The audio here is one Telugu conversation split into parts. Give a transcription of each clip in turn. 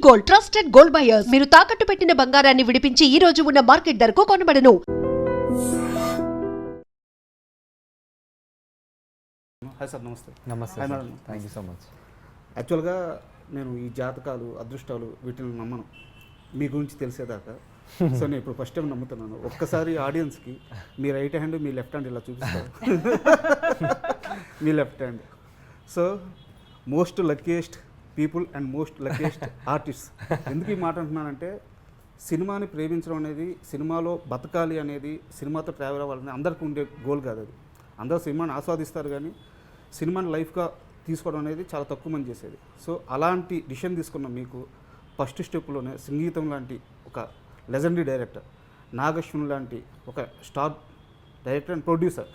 Gold, trusted gold buyers. మీరు తాకట్టు పెట్టిన బంగారాన్ని విడిపించి ఈ రోజు ఉన్న మార్కెట్ ధరకు కొనబడను. హాయ్ సార్, నమస్తే. నమస్తే, థ్యాంక్ యూ సో మచ్. యాక్చువల్గా నేను ఈ జాతకాలు అదృష్టాలు వీటిని నమ్మను, మీ గురించి తెలిసేదాకా. సో నేను ఇప్పుడు ఫస్ట్ టైం నమ్ముతున్నాను. ఒక్కసారి ఆడియన్స్కి మీ రైట్ హ్యాండ్ మీ లెఫ్ట్ హ్యాండ్ ఇలా చూపిస్తారు. మీ left hand. So most luckiest people and most luckiest artist. ఎందుకు ఈ మాట అంటున్నానంటే, సినిమాని ప్రేమించడం అనేది, సినిమాలో బతకాలి అనేది, సినిమాతో ట్రావెల్ అవ్వాలని అందరికీ ఉండే గోల్ కాదు అది. అందరూ సినిమాని ఆస్వాదిస్తారు కానీ సినిమాని లైఫ్గా తీసుకోవడం అనేది చాలా తక్కువ మంది చేసేది. సో అలాంటి డిసిషన్ తీసుకున్న మీకు ఫస్ట్ స్టెప్లోనే సంగీతం లాంటి ఒక లెజెండరీ డైరెక్టర్, నాగశ్వన్ లాంటి ఒక star director and producer,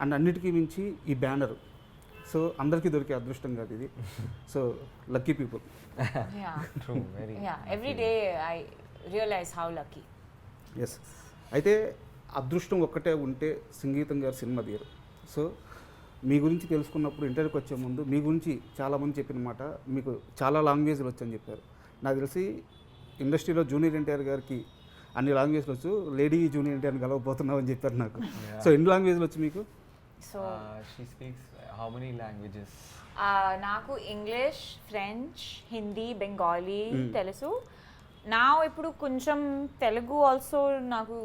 and అన్నిటికీ మించి ఈ బ్యానర్. సో అందరికీ దొరికే అదృష్టం కాదు ఇది. So lucky people. True, very. Every day I realize how lucky. Yes. అయితే అదృష్టం ఒక్కటే ఉంటే సంగీతం గారు సినిమా తీయరు. సో మీ గురించి తెలుసుకున్నప్పుడు ఇంటర్వ్యూకి వచ్చే ముందు మీ గురించి చాలామంది చెప్పిన మాట, మీకు చాలా లాంగ్వేజ్లు వచ్చని చెప్పారు. నాకు తెలిసి ఇండస్ట్రీలో జూనియర్ ఎన్టీఆర్ గారికి అన్ని లాంగ్వేజ్లు వచ్చు, లేడీ జూనియర్ ఎన్టీఆర్ని కలవబోతున్నావు అని చెప్పారు నాకు. సో ఎన్ని లాంగ్వేజ్లు వచ్చి మీకు? So She speaks how many languages? నాకు ఇంగ్లీష్, ఫ్రెంచ్, హిందీ, బెంగాలీ తెలుసు. నా ఇప్పుడు కొంచెం తెలుగు ఆల్సో నాకు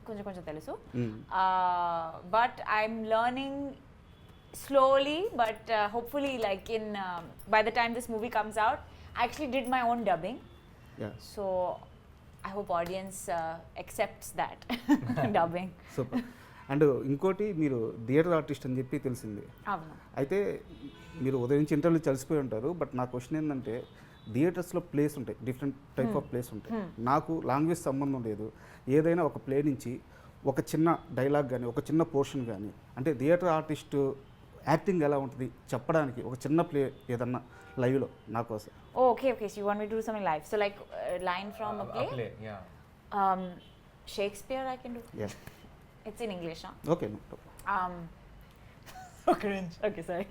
కొంచెం కొంచెం తెలుసు. But I'm learning slowly, but hopefully like in by the time this movie comes out, I actually did my own dubbing. Yeah. So I hope audience accepts that dubbing. Super. And ఇంకోటి, మీరు థియేటర్ ఆర్టిస్ట్ అని చెప్పి తెలిసింది. అవును. అయితే మీరు ఉదయం నుంచి ఇంటర్వ్యూ కలిసిపోయి ఉంటారు. బట్ నా క్వశ్చన్ ఏంటంటే, థియేటర్స్లో ప్లేస్ ఉంటాయి, డిఫరెంట్ టైప్ ఆఫ్ ప్లేస్ ఉంటాయి. నాకు లాంగ్వేజ్ సంబంధం లేదు, ఏదైనా ఒక ప్లే నుంచి ఒక చిన్న డైలాగ్ కానీ ఒక చిన్న పోర్షన్ కానీ, అంటే థియేటర్ ఆర్టిస్ట్ యాక్టింగ్ ఎలా ఉంటుంది చెప్పడానికి ఒక చిన్న ప్లే ఏదన్నా లైవ్లో నా కోసం. Oh, okay. So you want me to do something live? So like line from a play? Yeah. Shakespeare I can do. Yeah. It's in English, huh? Okay. So cringe. Okay, sorry.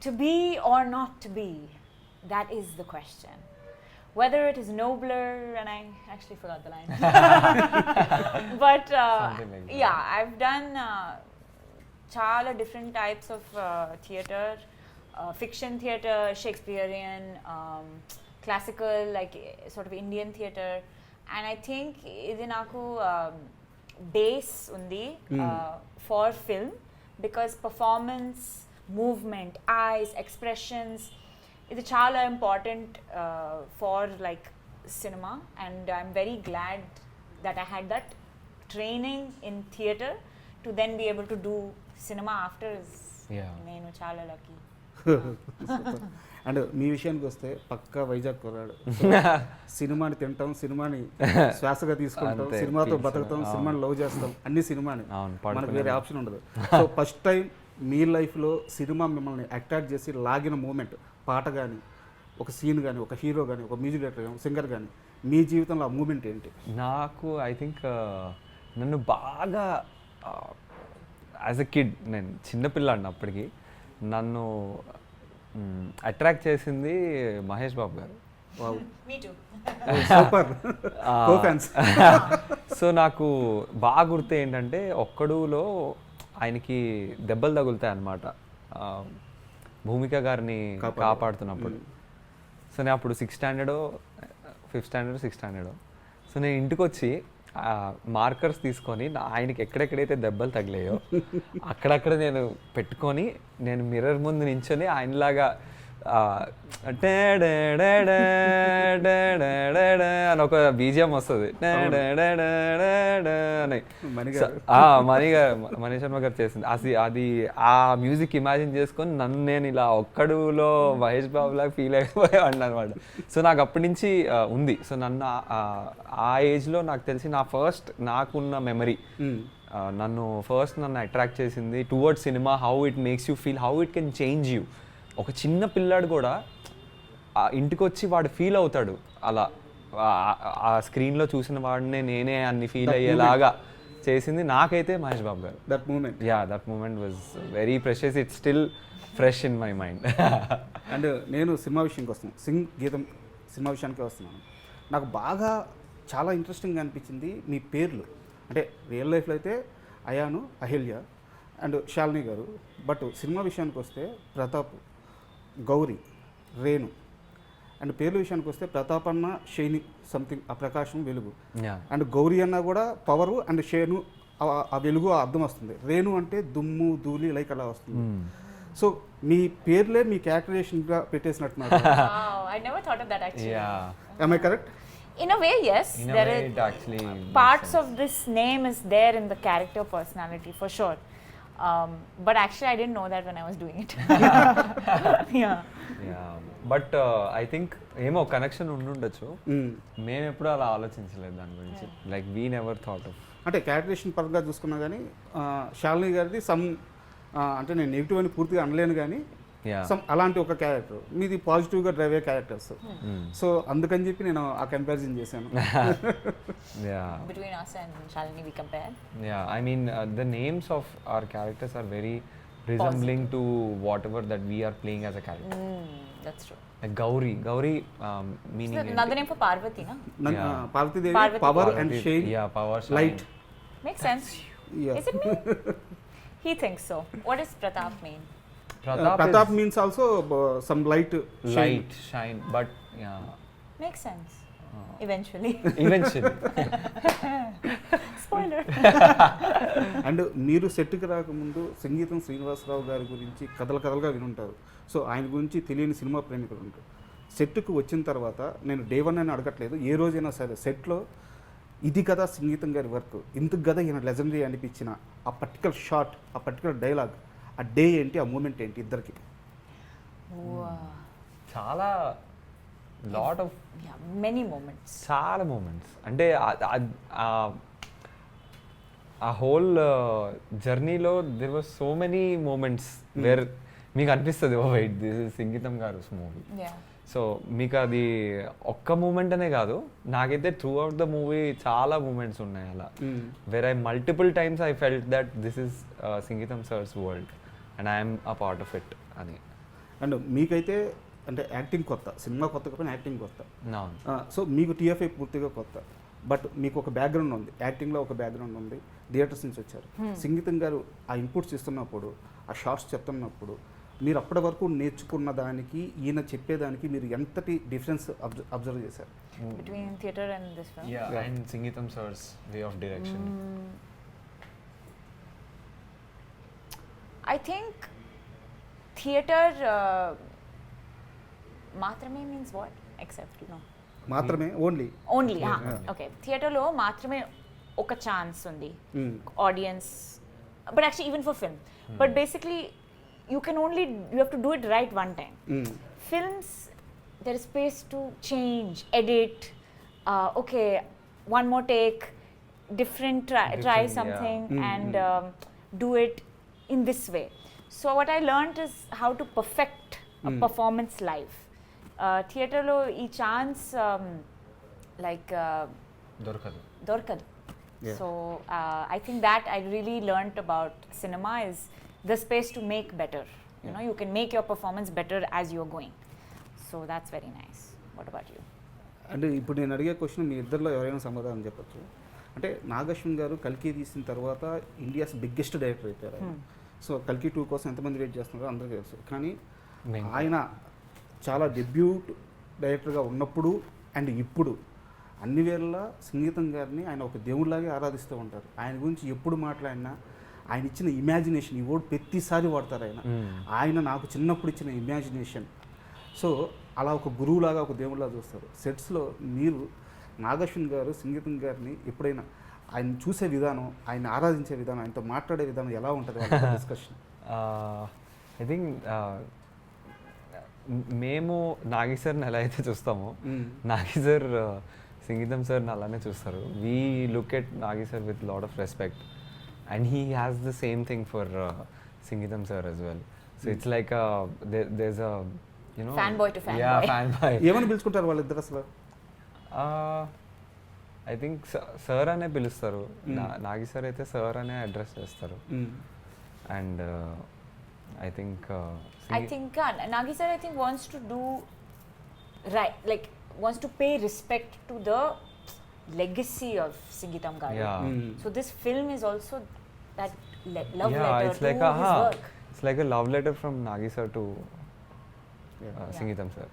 To be or not to be, that is the question. Whether it is nobler, and I actually forgot the line. But Something like that. yeah, I've done chala different types of theatre, fiction theatre, Shakespearean, classical, like sort of Indian theatre, and I think idi naku base undi for film, because performance, movement, eyes, expressions, ఇది చాలా important for like cinema, and I'm very glad that I had that training in theatre to then be able to do cinema after. Yeah. నేను చాలా lucky. అండ్ మీ విషయానికి వస్తే పక్కా వైజాగ్ కుర్రాడు. సినిమాని తింటాం, సినిమాని శ్వాసగా తీసుకుంటాం, అంతే, సినిమాతో please, బతుకుతాం, సినిమాని లవ్ చేస్తాం, అన్ని సినిమాని. అవును, మనకు వేరే ఆప్షన్ ఉండదు. సో ఫస్ట్ టైం మీ లైఫ్లో సినిమా మిమ్మల్ని అట్రాక్ట్ చేసి లాగిన మూమెంట్, పాట కానీ ఒక సీన్ కానీ ఒక హీరో కానీ ఒక మ్యూజిక్ డైరెక్టర్ కానీ సింగర్ కానీ, మీ జీవితంలో ఆ మూమెంట్ ఏంటి? నాకు ఐ థింక్ నన్ను బాగా యాజ్ ఎ కిడ్, నేను చిన్నపిల్లాడిని అప్పటికి, నన్ను అట్రాక్ట్ చేసింది మహేష్ బాబు గారు. Me too. సూపర్. సో నాకు బాగా గుర్తు ఏంటంటే, ఒక్కడులో ఆయనకి దెబ్బలు తగులుతాయి అన్నమాట, భూమిక గారిని కాపాడుతున్నప్పుడు. సో నేను అప్పుడు 6th standard, 5th standard, 6th standard. So నేను ఇంటికి వచ్చి మార్కర్స్ తీసుకొని ఆయనకి ఎక్కడెక్కడైతే దెబ్బలు తగిలాయో అక్కడక్కడ నేను పెట్టుకొని, నేను మిర్రర్ ముందు నించొని ఆయనలాగా అని ఒక బీజిఎం వస్తుంది అని, మణి శర్మ గారు చేసింది అది. ఆ మ్యూజిక్ ఇమాజిన్ చేసుకొని నన్ను నేను ఇలా ఒక్కడులో మహేష్ బాబు లాగా ఫీల్ అయిపోయాను అనమాట. సో నాకు అప్పటి నుంచి ఉంది. సో నన్ను ఆ ఏజ్లో నాకు తెలిసి నాకున్న మెమరీ, నన్ను అట్రాక్ట్ చేసింది towards cinema, how it makes you feel, how it can change you. ఒక చిన్న పిల్లాడు కూడా ఇంటికి వచ్చి వాడు ఫీల్ అవుతాడు అలా, ఆ స్క్రీన్లో చూసిన వాడినే నేనే అన్ని ఫీల్ అయ్యేలాగా చేసింది నాకైతే Mahesh Babu garu. That moment. Yeah, that moment was very precious. It's still fresh in my mind. And నేను సినిమా విషయానికి వస్తున్నాను, గీతం సినిమా విషయానికి వస్తున్నాను. నాకు బాగా చాలా ఇంట్రెస్టింగ్గా అనిపించింది మీ పేర్లు. అంటే రియల్ లైఫ్లో అయితే అయాను, అహిల్య అండ్ శాలిని గారు. బట్ సినిమా విషయానికి వస్తే ప్రతాప్, గౌరీ, రేణు. అండ్ పేర్ల విషయానికి వస్తే ప్రతాప్ అన్న షైని సంథింగ్, ఆ ప్రకాశం వెలుగు. అండ్ గౌరీ అన్న కూడా పవరు, అండ్ షేను ఆ వెలుగు ఆ అర్థం వస్తుంది. రేణు అంటే దుమ్ము ధూళి లైక్ అలా వస్తుంది. సో మీ పేర్లే మీ క్యారెక్టరేషన్గా పెట్టేసినట్టున్నారు. I never thought of that actually. Yeah. Am I correct? In a way, yes. In a There way, is it actually parts makes of this name is there in the character personality for sure. But actually, I didn't know that when I was doing it. Yeah. But I think ఏమో కనెక్షన్ ఉండుండొచ్చు. మేము ఎప్పుడు అలా ఆలోచించలేదు దాని గురించి. Like we never thought of. అంటే క్యారెక్టరేషన్ పరంగా చూసుకున్నా కానీ శాలిని గారిది సమ్, అంటే నేను నెగిటివ్ అని పూర్తిగా అనలేను కానీ సమ్ అలాంటి ఒక క్యారెక్టర్, మీది పాజిటివ్గా డ్రైవ్ అయ్యే క్యారెక్టర్స్. సో అందుకని చెప్పి నేను ఆ కంపారిజన్ చేశాను. Between us and Shalini, we compare. Yeah, I mean the names of our characters are very resembling to whatever that we are playing as a character. That's true. Like Gauri meaning So, another name for Parvati, no? Parvatidevi Parvati. Power and shine, Yeah, power, shine. Light. Makes sense. Is it me? He thinks so. What does Pratap mean? Pratap is means also some light, light, shine, but yeah, Makes sense. Eventually. eventually. Spoiler. And మీరు సెట్కి రాకముందు సంగీతం శ్రీనివాసరావు గారి గురించి కథలుగా వినుంటారు. సో ఆయన గురించి తెలియని సినిమా ప్రేమికులు ఉంటారు. సెట్కు వచ్చిన తర్వాత నేను డే వన్ అని అడగట్లేదు, ఏ రోజైనా సరే సెట్లో ఇది కదా సంగీతం గారి వర్క్, ఇందుకు కదా ఈయన లెజెండరీ అనిపించిన ఆ పర్టికులర్ షాట్, ఆ పర్టికులర్ డైలాగ్, ఆ డే ఏంటి, ఆ మూమెంట్ ఏంటి ఇద్దరికి? చాలా లాట్ ఆఫ్ Many moments. చాలా మూమెంట్స్. అంటే ఆ హోల్ జర్నీలో there was so many moments where మీకు అనిపిస్తుంది, ఓ వెయిట్ దిస్ ఇస్ సంగీతం గారు మూవీ. Yeah. సో మీకు అది ఒక్క మూమెంట్ అనే కాదు, నాకైతే త్రూ అవుట్ ద మూవీ చాలా మూమెంట్స్ ఉన్నాయి అలా, where I multiple times I felt that this is సంగీతం sir's world and I'm a part of it అని. అండ్ మీకైతే అంటే యాక్టింగ్ కొత్త, సినిమా కొత్త కాకపోయినా యాక్టింగ్ కొత్త. అవును. సో మీకు టీఎఫ్ఐ పూర్తిగా కొత్త, బట్ మీకు ఒక బ్యాక్గ్రౌండ్ ఉంది, యాక్టింగ్లో ఒక బ్యాక్గ్రౌండ్ ఉంది, థియేటర్స్ నుంచి వచ్చారు. సంగీతం గారు ఆ ఇన్పుట్స్ ఇస్తున్నప్పుడు, ఆ షార్ట్స్ చెప్తున్నప్పుడు మీరు అప్పటి వరకు నేర్చుకున్న దానికి ఈయన చెప్పేదానికి మీరు ఎంతటి డిఫరెన్స్ అబ్జర్వ్ చేశారు? Between theatre and this film? Yeah, and Sangeetham sir's way of direction. I think theatre మాత్రమే means what? Except, you know. మాత్రమే, ఓన్లీ. Only, okay. Theatre లో మాత్రమే ఒక ఛాన్స్ ఉంది audience, but actually even for film. But basically you have to do it right one time. Films, there is space to change, edit, okay, one more take, try something, and do it in this way. So what I learned is how to perfect a performance live. Theatre lo ee chance like dorkadu. Yeah. So I think that I really learnt about cinema is the space to make better. You know, you can make your performance better as you're going. So that's very nice. What about you? అంటే ఇప్పుడు నేను అడిగే క్వశ్చన్ మీ ఇద్దరిలో ఎవరైనా సమాధానం చెప్పచ్చు. అంటే నాగశ్విన్ గారు కల్కి తీసిన తర్వాత ఇండియాస్ బిగ్గెస్ట్ డైరెక్టర్ అయిపోయారు. సో కల్కి 2 కోసం ఎంతమంది వెయిట్ చేస్తున్నారో అందరికీ తెలుసు. కానీ ఆయన చాలా డెబ్యూట్ డైరెక్టర్గా ఉన్నప్పుడు అండ్ ఇప్పుడు అన్ని వేళ సంగీతం గారిని ఆయన ఒక దేవుడిలాగే ఆరాధిస్తూ ఉంటారు. ఆయన గురించి ఎప్పుడు మాట్లాడినా ఆయన ఇచ్చిన ఇమాజినేషన్, ఈ వర్డ్ ప్రతిసారి వాడతారు ఆయన నాకు చిన్నప్పుడు ఇచ్చిన ఇమాజినేషన్. సో అలా ఒక గురువులాగా, ఒక దేవుడిలాగా చూస్తారు. సెట్స్లో మీరు నాగశ్విన్ గారు సంగీతం గారిని ఎప్పుడైనా ఆయన చూసే విధానం, ఆయన ఆరాధించే విధానం, ఆయనతో మాట్లాడే విధానం ఎలా ఉంటుంది డిస్కషన్? ఐ థింక్ మేము నాగి సార్ని ఎలా అయితే చూస్తామో నాగి సార్ సంగీతం సార్ని అలానే చూస్తారు. We look at Nagi sir with lot of respect and he has the same thing for Sangeetam sir as well. So it's like there's a, you know, fanboy to fanboy. Yeah, fanboy. ఏమని పిలుచుకుంటారు వాళ్ళిద్దరు అసలు? ఐ థింక్ సార్ అనే పిలుస్తారు. నాగి సార్ అయితే సార్ అనే అడ్రస్ చేస్తారు. And I think Nagi sir, I think, wants to do right, like wants to pay respect to the legacy of Sangeetam Garu. Yeah. So this film is also that love yeah, letter it's to like his work. it's like a love letter from Nagi sir to Yeah. Sangeetam sir.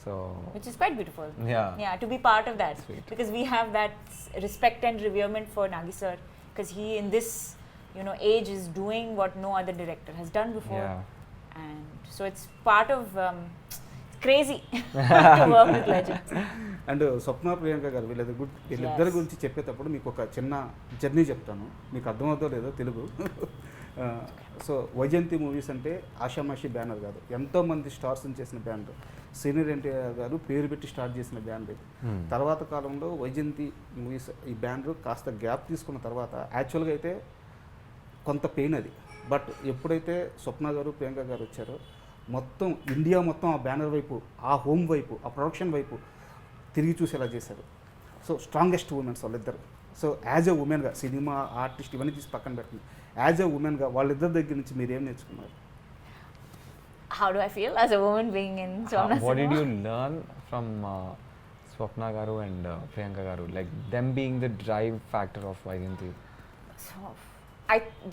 So Which is quite beautiful. yeah. To be part of that. Sweet. Because we have that respect and reverement for Nagi sir, because he in this, age is doing what no other director has done before. Yeah. And so it's part of crazy to work with legends. And Swapna Priyanka గారు వీళ్ళిద్దరి గురించి చెప్పేటప్పుడు మీకు ఒక చిన్న జర్నీ చెప్తాను, మీకు అర్థమవుతో లేదో తెలుగు. సో వైజయంతి మూవీస్ అంటే ఆషామాషి బ్యానర్ కాదు, ఎంతోమంది స్టార్స్ని చేసిన బ్యానర్. సీనియర్ ఎన్టీఆర్ గారు పేరు పెట్టి స్టార్ట్ చేసిన బ్యానర్ ఇది. తర్వాత కాలంలో వైజయంతి మూవీస్ ఈ బ్యానర్ కాస్త గ్యాప్ తీసుకున్న తర్వాత యాక్చువల్గా అయితే కొంత పెయిన్ అది. బట్ ఎప్పుడైతే స్వప్న గారు ప్రియాంక గారు వచ్చారో మొత్తం ఇండియా మొత్తం ఆ బ్యానర్ వైపు, ఆ హోమ్ వైపు, ఆ ప్రొడక్షన్ వైపు తిరిగి చూసేలా చేశారు. సో స్ట్రాంగెస్ట్ ఉమెన్స్ వాళ్ళిద్దరు. సో యాజ్ ఎ ఉమెన్గా, సినిమా ఆర్టిస్ట్ ఇవన్నీ తీసి పక్కన పెట్టండి, యాజ్ ఎ ఉమెన్గా వాళ్ళిద్దరి దగ్గర నుంచి మీరు ఏం నేర్చుకున్నారు? How do I feel as a woman being in Swapna What did cinema? you learn from Swapna garu and Priyanka garu, like them being the drive factor of Vaijanti? So,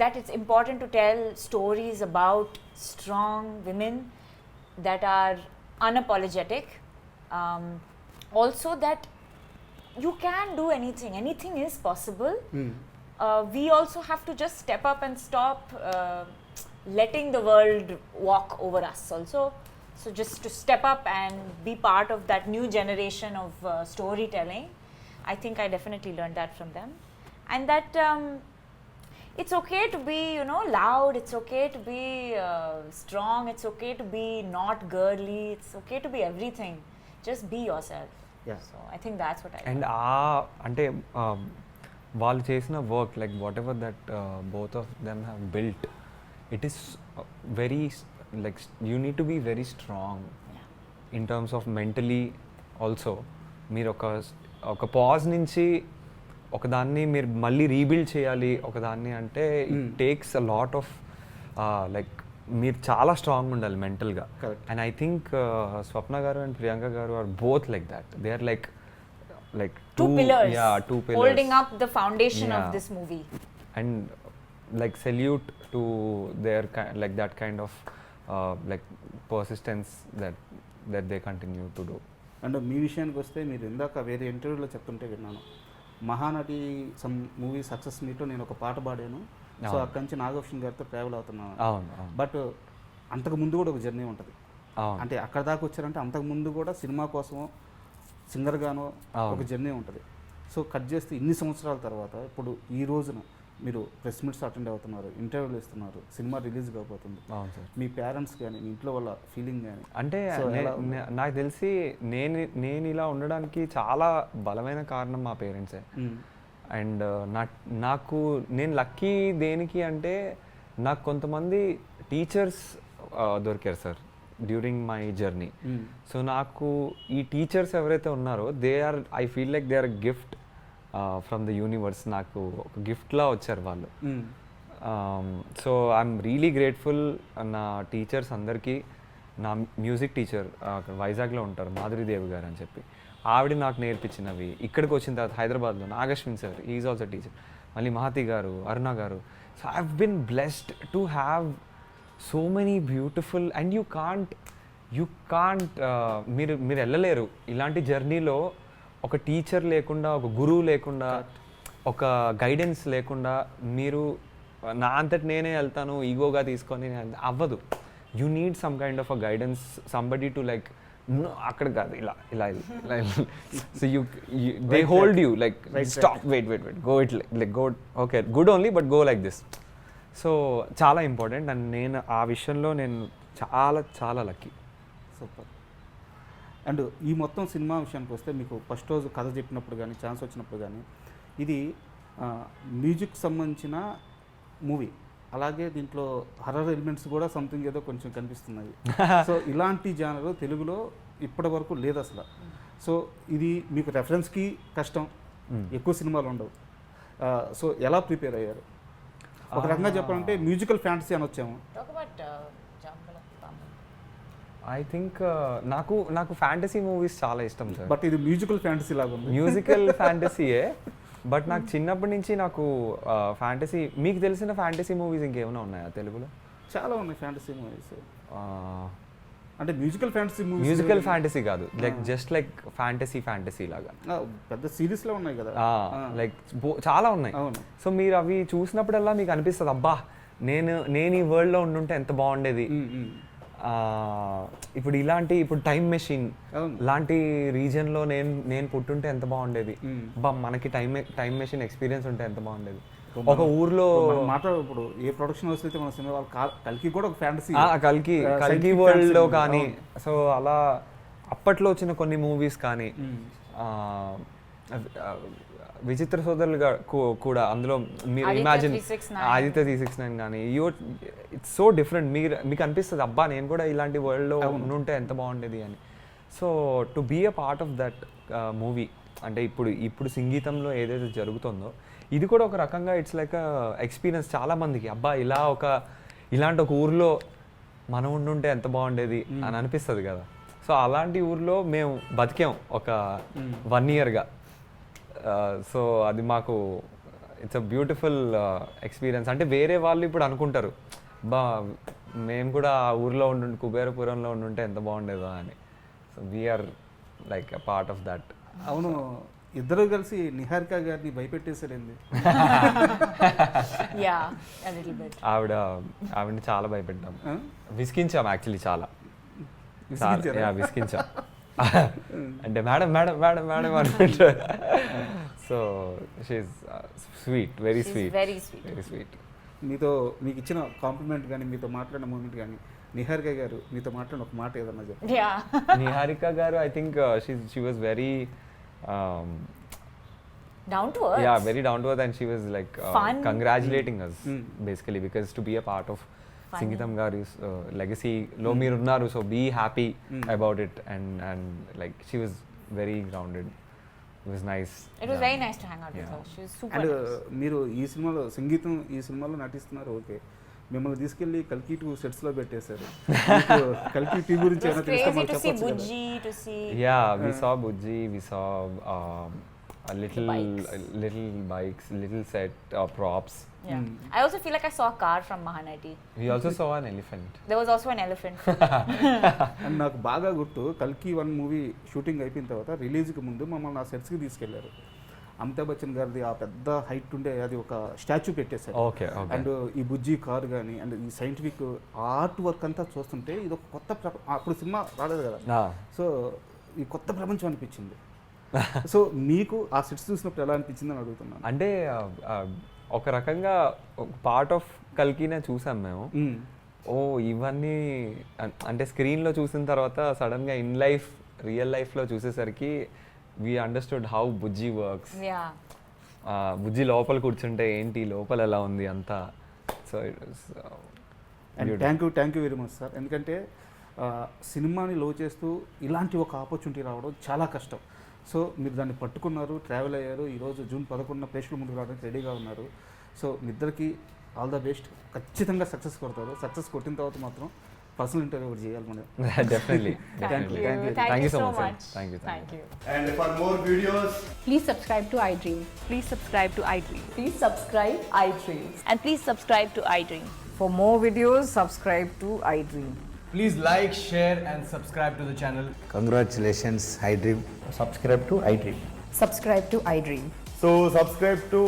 that it's important to tell stories about strong women that are unapologetic. Also that you can do anything is possible. We also have to just step up and stop letting the world walk over us also. So just to step up and be part of that new generation of storytelling. I think I definitely learned that from them. And that it's okay to be, loud, it's okay to be strong, it's okay to be not girly, it's okay to be everything. Just be yourself. Yeah. So I think that's what I And అంటే వాళ్ళు చేసిన work, like whatever that both of them have built, it is very like you need to be very strong in terms of mentally also. మీరు ఒక పాజ్ నుంచి ఒకదాన్ని మీరు మళ్ళీ రీబిల్డ్ చేయాలి ఒకదాన్ని అంటే it takes a lot of like మీరు చాలా స్ట్రాంగ్ ఉండాలి మెంటల్గా. అండ్ ఐ థింక్ స్వప్న గారు and Priyanka garu are both like that. They are like two pillars pillars holding up the foundation of Yeah. this movie. And like salute to their like that kind of like persistence that they continue to do. And మీ విషయానికి వస్తే మీరు ఇందాక వేరే ఇంటర్వ్యూలో చెప్తుంటే విన్నాను, మహానటి సమ్ మూవీ సక్సెస్ మీట్లో నేను ఒక పాట పాడాను, సో అక్కడి నుంచి నాగభూషణ్ గారితో ట్రావెల్ అవుతున్నాను. అవును. బట్ అంతకు ముందు కూడా ఒక జర్నీ ఉంటుంది. అవును. అంటే అక్కడ దాకా వచ్చారంటే అంతకు ముందు కూడా సినిమా కోసమో సింగర్గానో ఒక జర్నీ ఉంటుంది. సో కట్ చేస్తే ఇన్ని సంవత్సరాల తర్వాత ఇప్పుడు ఈ రోజున మీరు ప్రెస్ మీట్స్ అటెండ్ అవుతున్నారు, ఇంటర్వ్యూలు ఇస్తున్నారు, సినిమా రిలీజ్ కాబోతుంది. అవును సార్. మీ పేరెంట్స్ కానీ మీ ఇంట్లో వాళ్ళ ఫీలింగ్ కానీ అంటే నాకు తెలిసి నేను ఇలా ఉండడానికి చాలా బలమైన కారణం మా పేరెంట్సే. అండ్ నేను లక్కీ దేనికి అంటే నాకు కొంతమంది టీచర్స్ దొరికారు sir during my journey. So నాకు ఈ టీచర్స్ ఎవరైతే ఉన్నారో I feel like they are gift from the universe. నాకు ఒక గిఫ్ట్లా వచ్చారు వాళ్ళు. సో ఐఎమ్ రియలీ గ్రేట్ఫుల్ నా టీచర్స్ అందరికీ. నా మ్యూజిక్ టీచర్ అక్కడ వైజాగ్లో ఉంటారు, మాధురీదేవి గారు అని చెప్పి, ఆవిడ నాకు నేర్పించినవి. ఇక్కడికి వచ్చిన తర్వాత హైదరాబాద్లో Nagashwin sir, is also teacher. మళ్ళీ మహతి గారు, అరుణ గారు. So I have been blessed to have so many beautiful. And you can't మీరు వెళ్ళలేరు ఇలాంటి జర్నీలో ఒక టీచర్ లేకుండా, ఒక గురువు లేకుండా, ఒక గైడెన్స్ లేకుండా మీరు నా అంతటి నేనే వెళ్తాను ఈగోగా తీసుకొని అవ్వదు. You need some kind of a guidance, somebody to like అక్కడ కాదు ఇలా ఇలా ఇలా. So they hold you like stop, wait go it like go okay good only but go like this. So చాలా ఇంపార్టెంట్. అండ్ నేను ఆ విషయంలో నేను చాలా లక్కీ. సూపర్. అండ్ ఈ మొత్తం సినిమా విషయానికి వస్తే మీకు ఫస్ట్ రోజు కథ చెప్పినప్పుడు కానీ, ఛాన్స్ వచ్చినప్పుడు కానీ, ఇది మ్యూజిక్ సంబంధించిన మూవీ, అలాగే దీంట్లో హర్రర్ ఎలిమెంట్స్ కూడా సంథింగ్ ఏదో కొంచెం కనిపిస్తున్నాయి. సో ఇలాంటి జానర్ తెలుగులో ఇప్పటి వరకు లేదు అసలు. సో ఇది మీకు రెఫరెన్స్కి కష్టం, ఎక్కువ సినిమాలు ఉండవు. సో ఎలా ప్రిపేర్ అయ్యారు? ఒక రకంగా చెప్పాలంటే మ్యూజికల్ ఫ్యాంటసీ అని వచ్చాము. Talk about Jambala Tamil. I think నాకు ఫ్యాంటసీ మూవీస్ చాలా ఇష్టం సార్. బట్ ఇది మ్యూజికల్ ఫ్యాంటసీ లాగా ఉంది. మ్యూజికల్ ఫ్యాంటసీయే, బట్ నాకు చిన్నప్పటి నుంచి నాకు ఫ్యాంటసీ, మీకు తెలిసిన ఫ్యాంటసీ మూవీస్ ఇంకేమైనా ఉన్నాయా తెలుగులో? చాలా ఉన్నాయి ఫ్యాంటసీ మూవీస్. అంటే musical fantasy movies. Musical fantasy కాదు, లైక్ జస్ట్ లైక్ ఫ్యాంటసీ లాగా పెద్ద సిరీస్ లో ఉన్నాయి కదా. లైక్ చాలా ఉన్నాయి. అవును. సో మీరు అవి చూసినప్పుడల్లా మీకు అనిపిస్తుంది, అబ్బా నేను ఈ వరల్డ్లో ఉండుంటే ఎంత బాగుండేది. ఇప్పుడు టైం మెషిన్ లాంటి రీజన్లో నేను పుట్టుంటే ఎంత బాగుండేది. బా మనకి టైం మెషిన్ ఎక్స్పీరియన్స్ ఉంటే ఎంత బాగుండేది. ఒక ఊర్లో ఇప్పుడు ఏ ప్రొడక్షన్ హౌస్ అయితే మన సినిమా కల్కి కూడా ఒక ఫ్యాంటసీ, కల్కి వరల్డ్ లో కానీ, సో అలా అప్పట్లో వచ్చిన కొన్ని మూవీస్ కానీ, విచిత్ర సోదరులు కూడా అందులో మీరు ఇమాజిన్ ఆదిత్య 369 కానీ, ఇట్స్ సో డిఫరెంట్. మీకు అనిపిస్తుంది, అబ్బా నేను కూడా ఇలాంటి వరల్డ్లో ఉంటే ఎంత బాగుండేది అని. So to be a part of that movie, అంటే ఇప్పుడు సంగీతంలో ఏదైతే జరుగుతుందో ఇది కూడా ఒక రకంగా ఇట్స్ లైక్ ఎక్స్పీరియన్స్ చాలా మందికి. అబ్బా ఇలాంటి ఒక ఊర్లో మనం ఉండుంటే ఎంత బాగుండేది అని అనిపిస్తుంది కదా. సో అలాంటి ఊర్లో మేము బతికాం ఒక 1 yearగా. సో అది మాకు ఇట్స్ అ బ్యూటిఫుల్ ఎక్స్పీరియన్స్. అంటే వేరే వాళ్ళు ఇప్పుడు అనుకుంటారు, బా మేము కూడా ఆ ఊర్లో కుబేరపురంలో ఉండుంటే ఎంత బాగుండేదా అని. So we're like a part of that. అవును, ఇద్దరు కలిసి నిహారిక గారిని భయపెట్టేసారండి. ఆవిడని చాలా భయపెట్టాం, విసిగించాం యాక్చువల్లీ, చాలా విసిగించాం. అంటే మేడం మేడం మేడం మేడం అనుకుంటా. So she's sweet, very sweet, very sweet. మీకు ఇచ్చిన కాంప్లిమెంట్ కానీ, మీతో మాట్లాడిన మూమెంట్ కానీ, నిహారిక గారు మీతో మాట్లాడిన ఒక మాట ఏదన్నా చెప్పండి. నిహారిక గారు I think she was very down to earth. Yeah, very down to earth, and she was like congratulating us basically, because to be a part of Sangeetam Garu's legacy lo meer unnaru, so be happy about it, and like she was very grounded. It was nice. It was very nice to hang out with her. She was super nice. మీరు ఈ సినిమాలో సంగీతం ఈ సినిమాలో నటిస్తున్నారు, ఓకే. మిమ్మల్ని తీసుకెళ్ళి కల్కి 2 సెట్స్ లో పెట్టేశారు. కల్కి 2 గురించి ఏమైనా తెలుసా? Yeah, we saw Bujji, we saw a little bikes, little set props. Yeah. I also feel like I saw a car from Mahanati. We also saw an elephant. There was also an elephant. And నాకు బాగా గుర్తు, కల్కి 1 మూవీ షూటింగ్ అయిపోయిన తర్వాత రిలీజ్కి ముందు మమ్మల్ని ఆ సెట్స్కి తీసుకెళ్లారు. అమితాబ్ బచ్చన్ గారిది ఆ పెద్ద హైట్ ఉండే అది ఒక స్టాచ్యూ పెట్టేశారు. అండ్ ఈ బుజ్జి కార్ కానీ, అండ్ ఈ సైంటిఫిక్ ఆర్ట్ వర్క్ అంతా చూస్తుంటే ఇది ఒక కొత్త అప్పుడు సినిమా రాలేదు కదా, సో ఈ కొత్త ప్రపంచం అనిపించింది. సో మీకు ఆ సెట్స్ చూసినప్పుడు ఎలా అనిపించింది అని అడుగుతున్నాను. అంటే ఒక రకంగా పార్ట్ ఆఫ్ కల్కినే చూసాం మేము. ఇవన్నీ అంటే స్క్రీన్లో చూసిన తర్వాత సడన్గా రియల్ లైఫ్లో చూసేసరికి we understood how Bujji works. Bujji లోపల కూర్చుంటే ఏంటి, లోపల ఎలా ఉంది అంతా. So thank you very much sir. ఎందుకంటే సినిమాని లో చేస్తూ ఇలాంటి ఒక ఆపర్చునిటీ రావడం చాలా కష్టం. సో మీరు దాన్ని పట్టుకున్నారు, ట్రావెల్ అయ్యారు, ఈరోజు జూన్ 11 ప్రేక్షకుల ముందుకు రావడానికి రెడీగా ఉన్నారు. సో మీ ఇద్దరికి ఆల్ ద బెస్ట్. ఖచ్చితంగా సక్సెస్ కొడతారు. సక్సెస్ కొట్టిన తర్వాత మాత్రం పర్సనల్ ఇంటర్వ్యూ ఒకటి చేయాలి మనం. Definitely. Thank you so much. Thank you. And for more videos, please subscribe to iDream. Please subscribe to iDream. Please subscribe iDream. And please subscribe to iDream. For more videos, subscribe to iDream. please like, share and subscribe to the channel. Congratulations, iDream. Subscribe to iDream. Subscribe to iDream. So subscribe to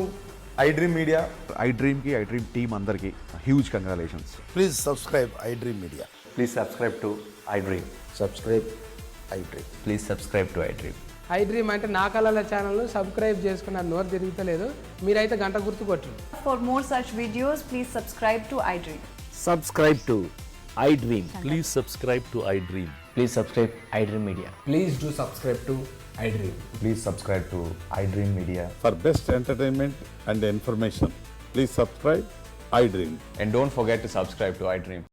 iDream Media. iDream ki iDream team andarki huge congratulations. Please subscribe iDream Media. Please subscribe to iDream. Subscribe iDream. Please subscribe to iDream. iDream అంటే నా కళల ఛానల్ సబ్స్క్రైబ్ చేసుకున్న నోరు తిరుగుతలేదు, మీరైతే గంట గుర్తు కొట్టండి. For more such videos, please subscribe to iDream. Subscribe to iDream. Please subscribe to iDream. Please subscribe iDream Media. Please do subscribe to iDream. Please subscribe to iDream Media. For best entertainment and information, please subscribe iDream. And don't forget to subscribe to iDream.